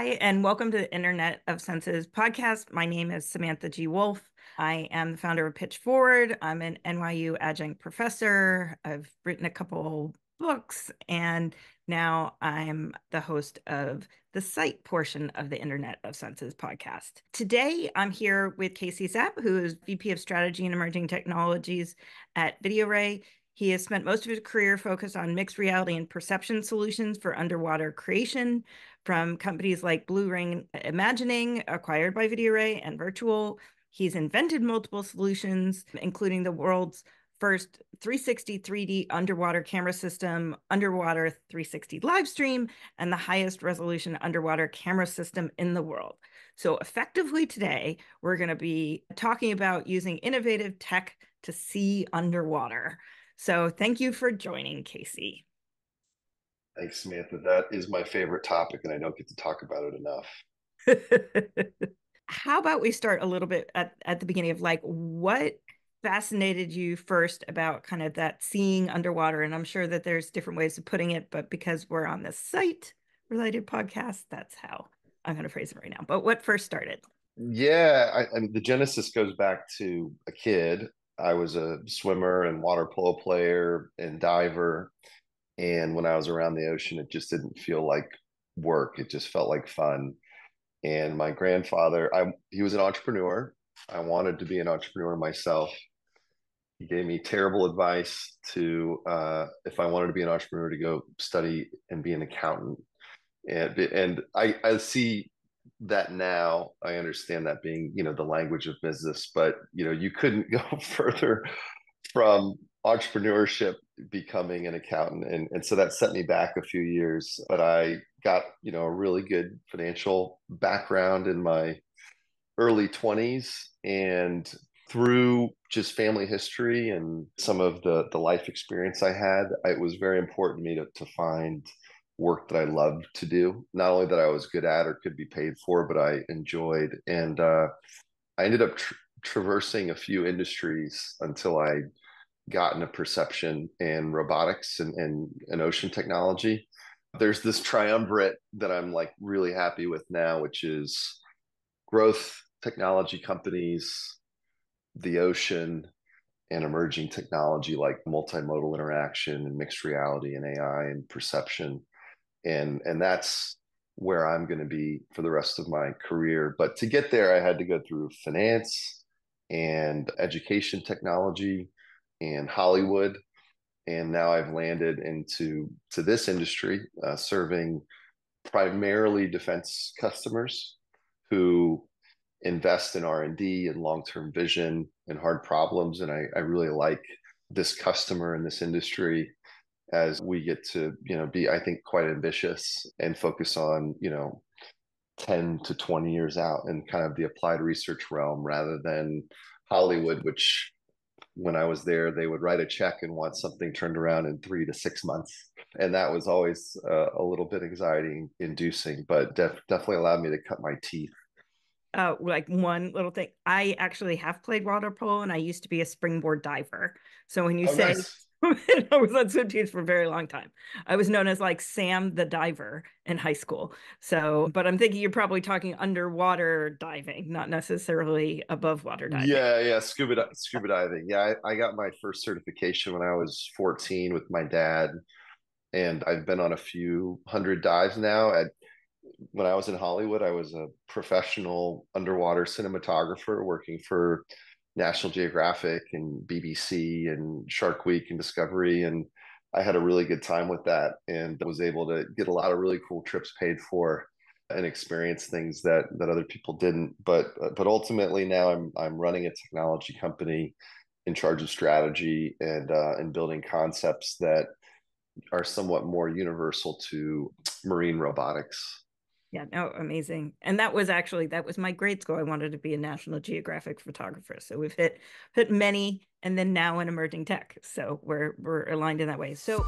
Hi, and welcome to the Internet of Senses podcast. My name is Samantha G. Wolfe. I am the founder of Pitch Forward. I'm an NYU adjunct professor. I've written a couple books, and now I'm the host of the site portion of the Internet of Senses podcast. Today, I'm here with Casey Sapp, who is VP of Strategy and Emerging Technologies at VideoRay. He has spent most of his career focused on mixed reality and perception solutions for underwater creation from companies like Blue Ring Imagining, acquired by VideoRay, and Virtual. He's invented multiple solutions, including the world's first 360 3D underwater camera system, Underwater 360 Livestream, and the highest resolution underwater camera system in the world. So effectively today, we're going to be talking about using innovative tech to see underwater. So thank you for joining, Casey. Thanks, Samantha. That is my favorite topic, and I don't get to talk about it enough. How about we start a little bit at the beginning of like what fascinated you first about kind of that seeing underwater? And I'm sure that there's different ways of putting it, but because we're on the site related podcast, that's how I'm going to phrase it right now. But what first started? Yeah, I mean, the genesis goes back to a kid. I was a swimmer and water polo player and diver. And when I was around the ocean, it just didn't feel like work. It just felt like fun. And my grandfather, he was an entrepreneur. I wanted to be an entrepreneur myself. He gave me terrible advice to, if I wanted to be an entrepreneur, to go study and be an accountant. And I see that now. I understand that being, the language of business, but you couldn't go further from entrepreneurship becoming an accountant. And so that set me back a few years. But I got, a really good financial background in my early 20s, and through just family history and some of the life experience I had, it was very important to me to find work that I loved to do. Not only that I was good at or could be paid for, but I enjoyed. And I ended up traversing a few industries until I got into perception and robotics and ocean technology. There's this triumvirate that I'm like really happy with now, which is growth technology companies, the ocean, and emerging technology like multimodal interaction and mixed reality and AI and perception. And that's where I'm going to be for the rest of my career. But to get there, I had to go through finance and education technology and Hollywood. And now I've landed into this industry, serving primarily defense customers who invest in R&D and long-term vision and hard problems. And I really like this customer in this industry, as we get to, be, I think, quite ambitious and focus on, 10 to 20 years out in kind of the applied research realm, rather than Hollywood, which when I was there, they would write a check and want something turned around in 3 to 6 months. And that was always a little bit anxiety inducing, but definitely allowed me to cut my teeth. Like one little thing. I actually have played water polo and I used to be a springboard diver. So when you Oh, say nice. I was on swim teams for a very long time, I was known as like Sam the diver in high school. So, but I'm thinking you're probably talking underwater diving, not necessarily above water diving. Yeah, scuba diving. Yeah, I got my first certification when I was 14 with my dad, and I've been on a few hundred dives now. When I was in Hollywood, I was a professional underwater cinematographer working for National Geographic and BBC and Shark Week and Discovery. And I had a really good time with that and was able to get a lot of really cool trips paid for and experience things that other people didn't. But ultimately now I'm running a technology company in charge of strategy and building concepts that are somewhat more universal to marine robotics. Yeah, no, amazing. And that was my grade school. I wanted to be a National Geographic photographer. So we've hit many and then now in emerging tech. So we're aligned in that way. So